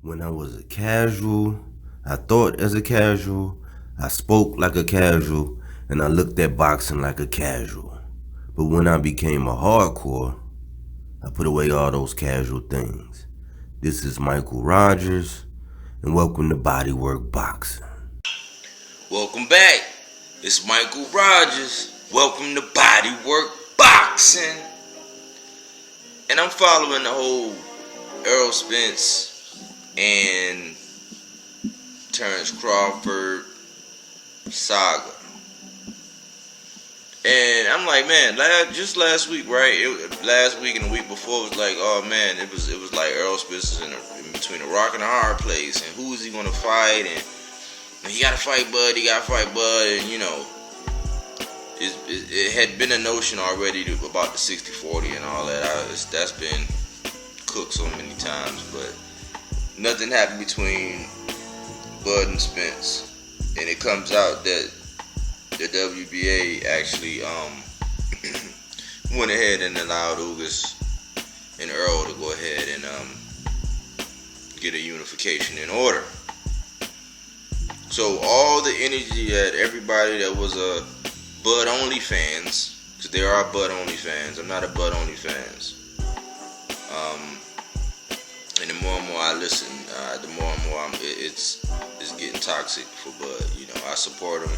When I was a casual, I thought as a casual, I spoke like a casual, and I looked at boxing like a casual. But when I became a hardcore, I put away all those casual things. This is Michael Rogers, and welcome to Bodywork Boxing. Welcome back. It's Michael Rogers. Welcome to Bodywork Boxing. And I'm following the whole Errol Spence and Terence Crawford saga. And I'm like, man, just last week, right? Last week and the week before was like, oh man, it was like Errol Spence is in between a rock and a hard place, and who is he gonna fight? And he gotta fight Bud, and you know, it had been a notion already about the 60-40 and all that. That's been cooked so many times, but nothing happened between Bud and Spence, and it comes out that the WBA actually went ahead and allowed Ugas and Errol to go ahead and get a unification in order. So all the energy that everybody that was a Bud only fans, because there are Bud only fans. I'm not a Bud only fans. And the more and more I listen, the more and more it's getting toxic for Bud. You know, I support him.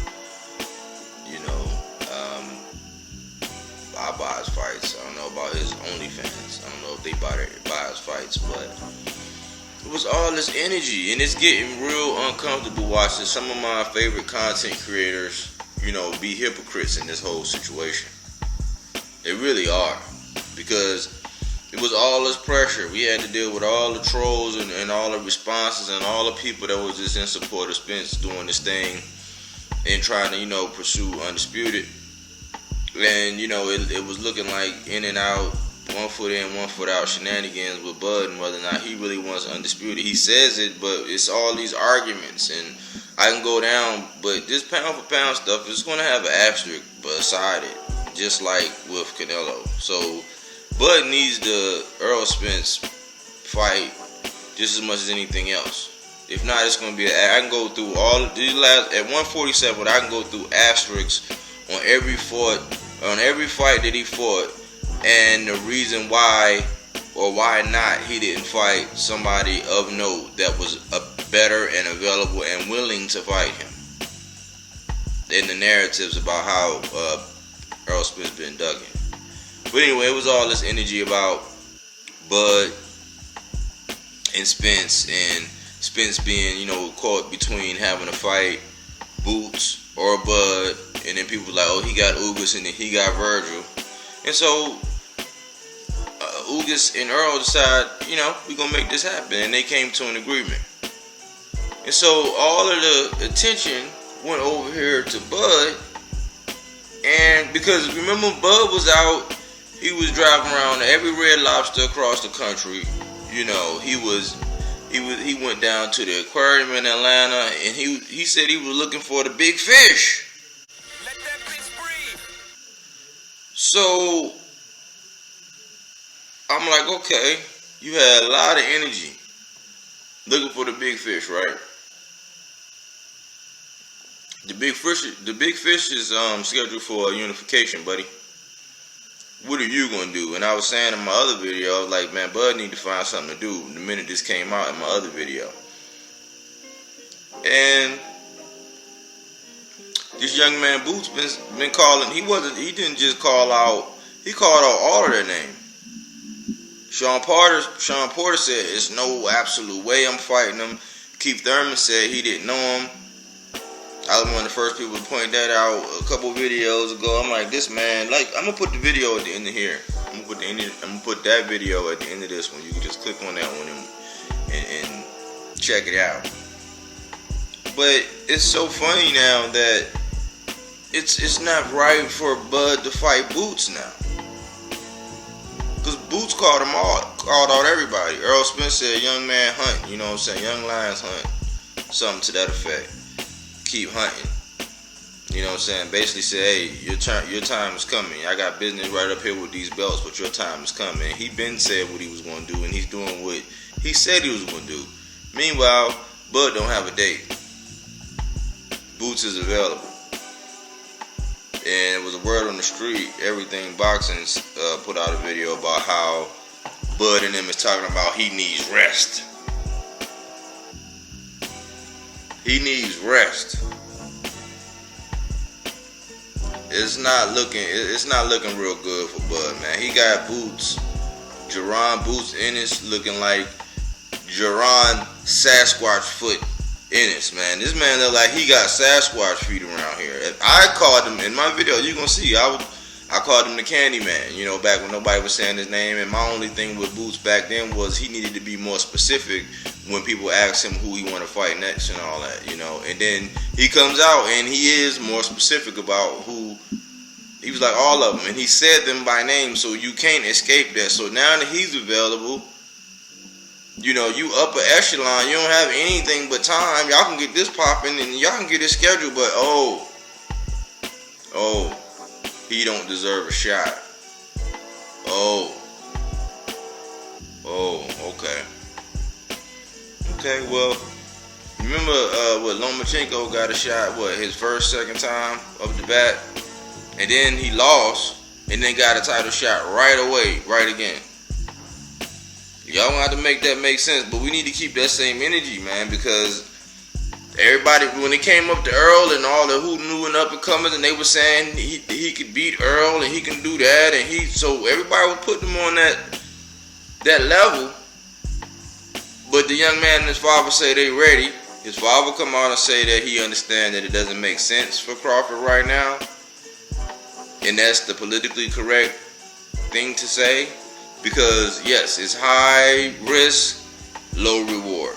You know, I buy his fights. I don't know about his OnlyFans. I don't know if they buy his fights, but it was all this energy, and it's getting real uncomfortable watching some of my favorite content creators, you know, be hypocrites in this whole situation. They really are, because it was all this pressure. We had to deal with all the trolls and all the responses and all the people that was just in support of Spence doing this thing and trying to, you know, pursue Undisputed. And, you know, it was looking like in and out, 1 foot in, 1 foot out shenanigans with Bud, and whether or not he really wants Undisputed. He says it, but it's all these arguments, and I can go down, but this pound for pound stuff is going to have an asterisk beside it, just like with Canelo. So Bud needs the Errol Spence fight just as much as anything else. If not, it's going to be I can go through all these last at 147. I can go through asterisks on every fight that he fought, and the reason why or why not he didn't fight somebody of note that was better and available and willing to fight him. In the narratives about how Errol Spence been dug in. But anyway, it was all this energy about Bud and Spence, and Spence being, you know, caught between having to fight Boots or Bud, and then people were like, oh, he got Ugas and then he got Virgil. And so Ugas and Errol decide, you know, we're going to make this happen, and they came to an agreement. And so all of the attention went over here to Bud, and because remember Bud was out, he was driving around every Red Lobster across the country. You know, he went down to the aquarium in Atlanta, and he said he was looking for the big fish. Let that fish breathe. So I'm like, okay, you had a lot of energy looking for the big fish, right? The big fish is scheduled for a unification, buddy. What are you gonna do? And I was saying in my other video, I was like, man, Bud need to find something to do. The minute this came out in my other video, and this young man Boots been calling. He didn't just call out. He called out all of their name. Sean Porter said, "It's no absolute way I'm fighting him." Keith Thurman said he didn't know him. I was one of the first people to point that out a couple videos ago. I'm like, this man, like, I'm gonna put the video at the end of here. I'm gonna put that video at the end of this one. You can just click on that one and check it out. But it's so funny now that it's not right for Bud to fight Boots now, because Boots called out everybody. Errol Spence said, "Young man hunt," you know what I'm saying? Young lions hunt, something to that effect. Keep hunting. You know what I'm saying? Basically said, hey, your time is coming. I got business right up here with these belts, but your time is coming. He been said what he was going to do, and he's doing what he said he was going to do. Meanwhile, Bud don't have a date. Boots is available. And it was a word on the street. Everything Boxing put out a video about how Bud and him is talking about he needs rest. He needs rest. It's not looking real good for Bud, man. He got Boots, Jaron Boots Ennis looking like Jaron Sasquatch foot Ennis, man. This man look like he got Sasquatch feet around here. I called him in my video. You gonna see? I called him the Candy Man. You know, back when nobody was saying his name. And my only thing with Boots back then was he needed to be more specific when people asked him who he want to fight next and all that. You know, and then he comes out and he is more specific about who. He was like all of them, and he said them by name, so you can't escape that. So now that he's available, you know, you upper echelon, you don't have anything but time. Y'all can get this popping and y'all can get this scheduled, but he don't deserve a shot. Okay, well, remember what Lomachenko got a shot, his second time of the bat? And then he lost, and then got a title shot right away, right again. Y'all gonna have to make that make sense, but we need to keep that same energy, man, because everybody, when it came up to Errol and all the who knew and up and comers, and they were saying he could beat Errol and he can do that, and so everybody was putting him on that level. But the young man and his father say they ready. His father come out and say that he understands that it doesn't make sense for Crawford right now. And that's the politically correct thing to say. Because, yes, it's high risk, low reward.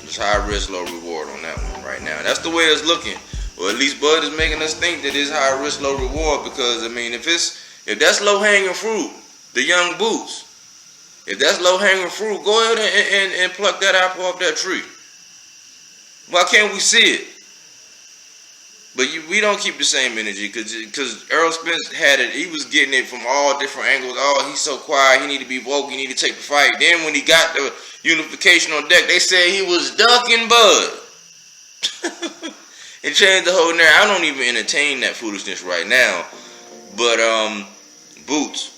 It's high risk, low reward on that one right now. That's the way it's looking. Or at least Bud is making us think that it's high risk, low reward. Because, I mean, if that's low-hanging fruit, the young Boots, if that's low-hanging fruit, go ahead and pluck that apple off that tree. Why can't we see it? But we don't keep the same energy because Errol Spence had it. He was getting it from all different angles. Oh, he's so quiet. He need to be woke. He need to take the fight. Then when he got the unification on deck, they said he was ducking Bud. It changed the whole narrative. I don't even entertain that foolishness right now. But Boots,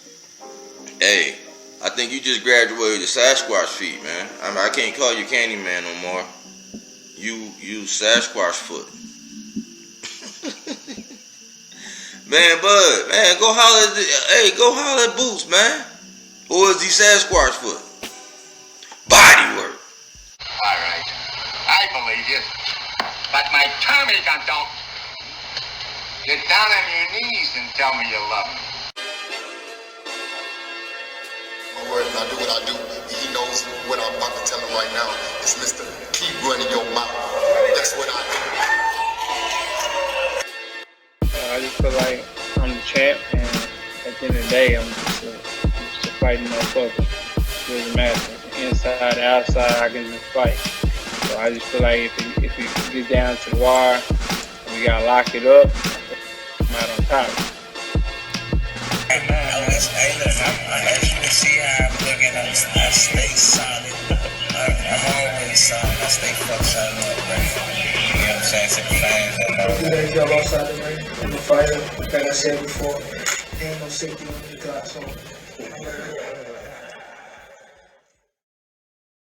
hey, I think you just graduated to Sasquatch feet, man. I mean, I can't call you Candy Man no more. You Sasquatch foot. Man, Bud, man, go holler at Boots, man. Or is he Sasquatch foot? Body work. All right, I believe you. But my Tommy don't. Get down on your knees and tell me you love me. My word, I do what I do. He knows what I'm about to tell him right now. It's Mr. Keep running your mouth. That's what I do. I just feel like I'm the champ, and at the end of the day, I'm just a fighting motherfucker. It doesn't matter. Inside, outside, I can just fight. So I just feel like if it gets down to the wire, and we gotta lock it up, I'm out on top. Hey look, as you can see how I'm looking, I stay solid. I'm always solid. I stay fuck solid on the ring. You know what I'm saying? To the fans and all that. Today, y'all outside the ring. I'm a fighter. Like I said before, there ain't no safety on the clock, so I'm gonna